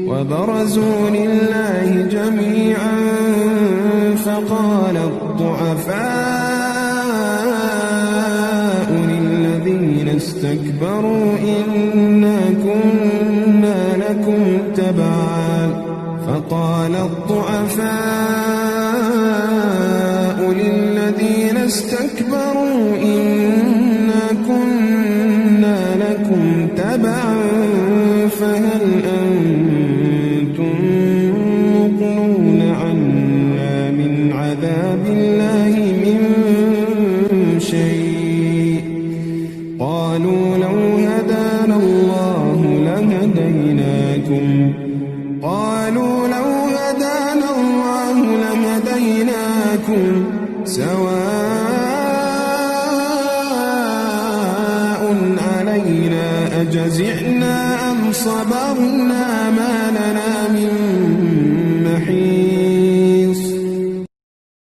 وبرزوا لله جميعا فقال الضعفاء للذين استكبروا إنا كنا لكم تبعا فهل أنتم مغنون عنا من عذاب الله من شيء قالوا لو هدانا الله لهديناكم سواء علينا أجزعنا أم صبرنا